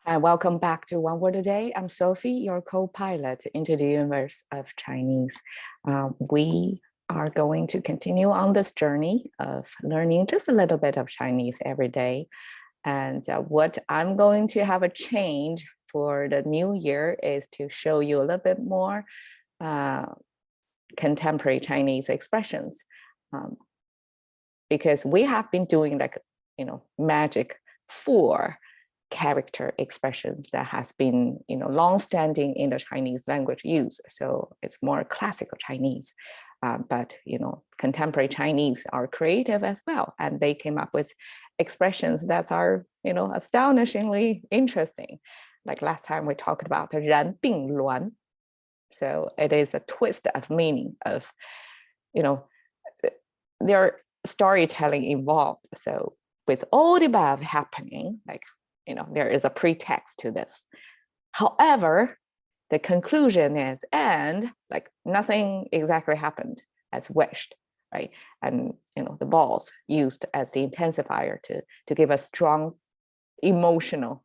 Hi, welcome back to One Word a Day. I'm Sophie, your co-pilot into the universe of Chinese. We are going to continue on this journey of learning just a little bit of Chinese every day. And what I'm going to have a change for the new year is to show you a little bit more contemporary Chinese expressions. Because we have been doing magic 4 character expressions that has been long-standing in the Chinese language use. So it's more classical Chinese, but contemporary Chinese are creative as well, and they came up with expressions that are astonishingly interesting. Like last time we talked about 人并卵, so it is a twist of meaning of their storytelling involved. So with all the above happening, there is a pretext to this. However, the conclusion is, and nothing exactly happened as wished, right? And the balls used as the intensifier to give a strong emotional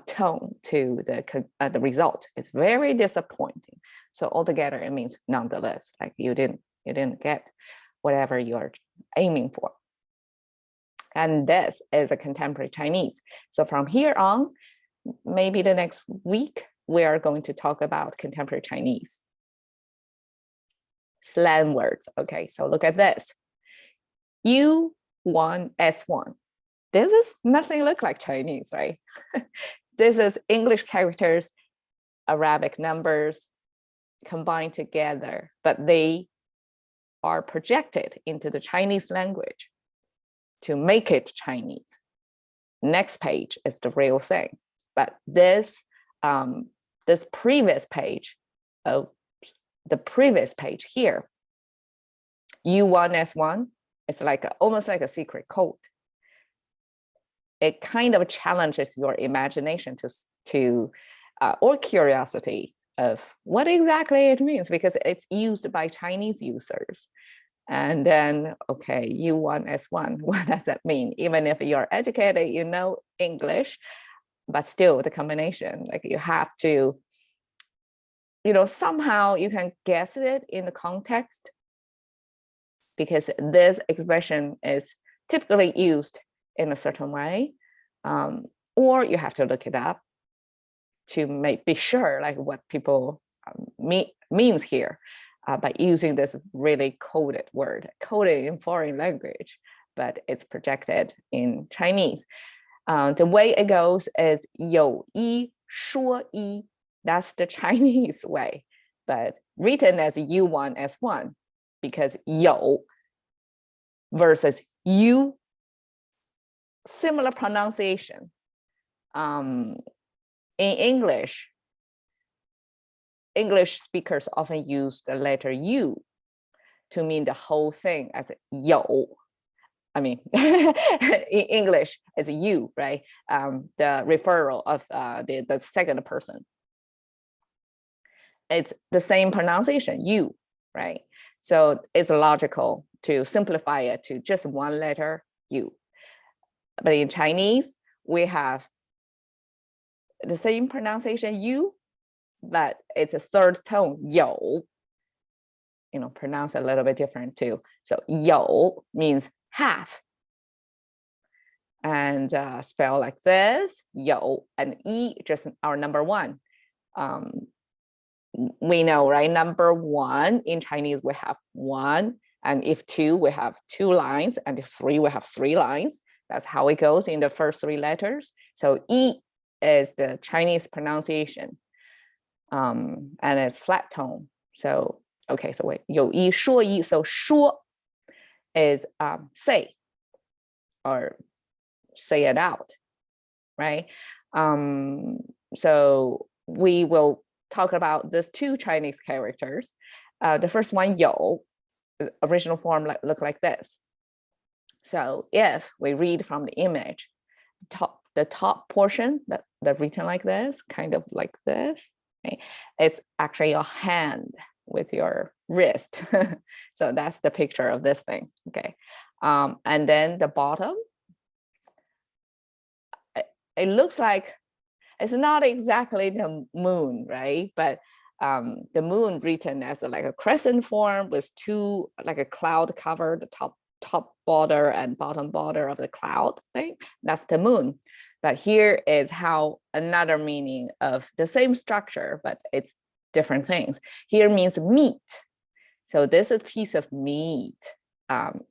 tone to the result. It's very disappointing. So altogether, it means nonetheless, like you didn't get whatever you're aiming for. And this is a contemporary Chinese. So from here on, maybe the next week, we are going to talk about contemporary Chinese. Slang words. Okay, so look at this. U1S1. This is nothing look like Chinese, right? This is English characters, Arabic numbers combined together, but they are projected into the Chinese language to make it Chinese. Next page is the real thing. But this previous page, the previous page here, U1S1, it's almost like a secret code. It kind of challenges your imagination or curiosity of what exactly it means, because it's used by Chinese users. And then, okay, U1S1, what does that mean? Even if you're educated, you know English, but still the combination, you have to, somehow you can guess it in the context, because this expression is typically used in a certain way, or you have to look it up to be sure what people means here. By using this really coded word, coded in foreign language, but it's projected in Chinese. The way it goes is 有一说一, that's the Chinese way, but written as U1S1, because 有 versus you, similar pronunciation. In English speakers often use the letter U to mean the whole thing as 有. I mean, in English, it's you, right? The referral of the second person. It's the same pronunciation, you, right? So it's logical to simplify it to just one letter, you. But in Chinese, we have the same pronunciation, you, but it's a third tone, 有, pronounced a little bit different too. So 有 means half, and spell like this, 有, and 一 just our number 1. We know, right? Number 1 in Chinese, we have 1, and if 2, we have 2 lines, and if 3, we have 3 lines. That's how it goes in the first 3 letters. So 一 is the Chinese pronunciation. And it's flat tone. So, okay, so wait, 有一说一, so 说 is say, or say it out, right? So we will talk about these 2 Chinese characters. The first one, 有, original form look like this. So if we read from the image, the top portion that written like this, kind of like this, okay, it's actually your hand with your wrist. So that's the picture of this thing. Okay, and then the bottom, it looks like It's not exactly the moon, right? But the moon written as like a crescent form with two, like a cloud cover, the top border and bottom border of the cloud thing. That's the moon. But here is how another meaning of the same structure, but it's different things. Here means meat. So this is a piece of meat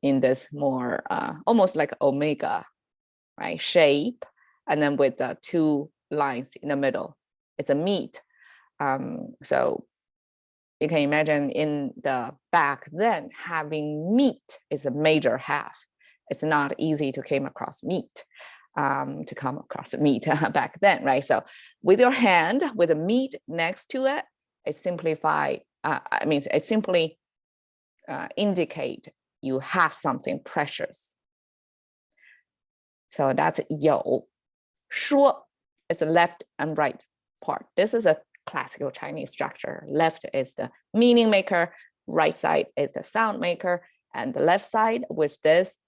in this more almost like omega, right, shape, and then with the two lines in the middle. It's a meat. So you can imagine in the back then, having meat is a major have. It's not easy to come across meat, back then, right? So with your hand, with the meat next to it, it simplify, it simply indicate you have something precious. So that's 有. 说 is the left and right part. This is a classical Chinese structure. Left is the meaning maker, right side is the sound maker, and the left side with this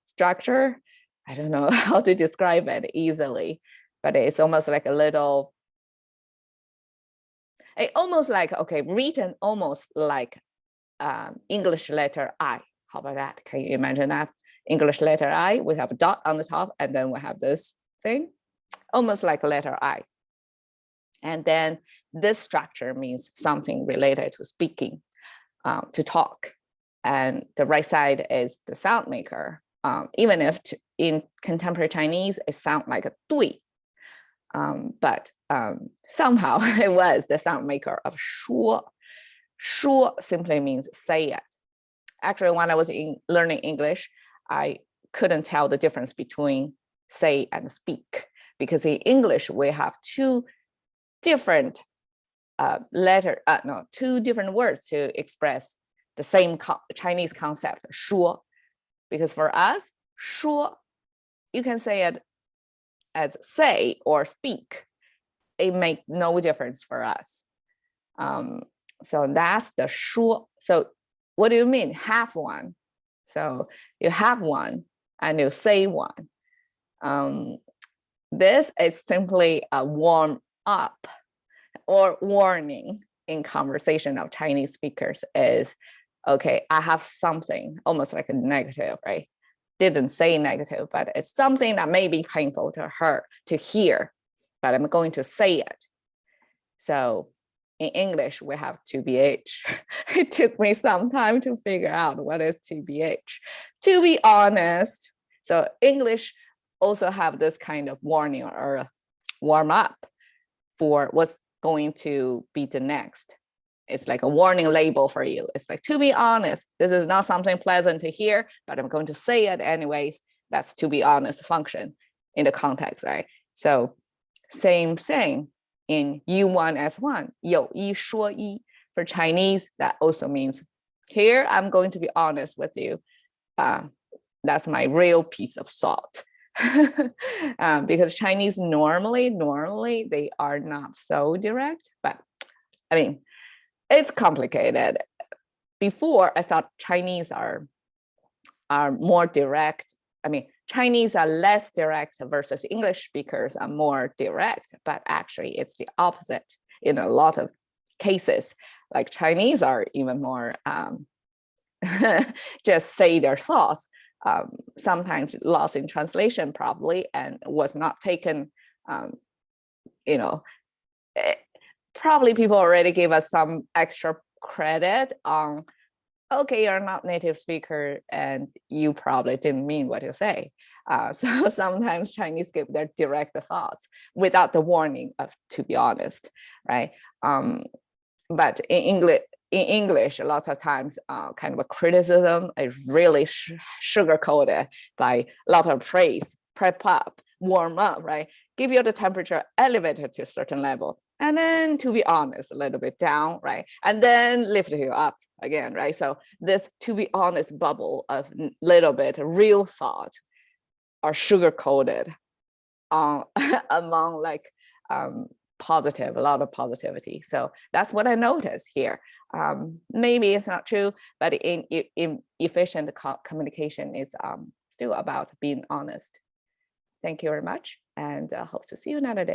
structure, I don't know how to describe it easily, but it's almost like a little, almost like, okay, written almost like English letter I. How about that? Can you imagine that? English letter I, we have a dot on the top, and then we have this thing, almost like a letter I. And then this structure means something related to speaking, to talk. And the right side is the sound maker. Even if in contemporary Chinese, it sounds like a 对. But somehow it was the sound maker of 说. 说 simply means say it. Actually, when I was learning English, I couldn't tell the difference between say and speak, because in English, we have two different two different words to express the same Chinese concept, 说. Because for us, 说, you can say it as say or speak. It makes no difference for us. So that's the 说. So what do you mean? Have one. So you have one and you say one. This is simply a warm up or warning in conversation of Chinese speakers is, okay, I have something almost like a negative, right? Didn't say negative, but it's something that may be painful to her to hear, but I'm going to say it. So in English, we have TBH. It took me some time to figure out what is TBH. To be honest, so English also have this kind of warning or warm up for what's going to be the next. It's like a warning label for you. It's like, to be honest, this is not something pleasant to hear, but I'm going to say it anyways. That's to be honest function in the context, right? So same thing in U1S1, 有一说一. For Chinese, that also means here I'm going to be honest with you. That's my real piece of salt. Because Chinese normally they are not so direct, but I mean, it's complicated. Before I thought Chinese are more direct. I mean, Chinese are less direct versus English speakers are more direct, but actually it's the opposite in a lot of cases. Like Chinese are even more just say their thoughts. Sometimes lost in translation probably, and was not taken, probably people already gave us some extra credit on, okay, you're not native speaker and you probably didn't mean what you say. So sometimes Chinese give their direct thoughts without the warning of, to be honest, right? But in English, a lot of times kind of a criticism is really sugar-coated by a lot of praise, prep up, warm up, right? Give you the temperature elevated to a certain level. And then, to be honest, a little bit down, right? And then lift you up again, right? So this, to be honest, bubble of little bit real thought are sugar-coated among like positive, a lot of positivity. So that's what I noticed here. Maybe it's not true, but in efficient communication is still about being honest. Thank you very much, and hope to see you another day.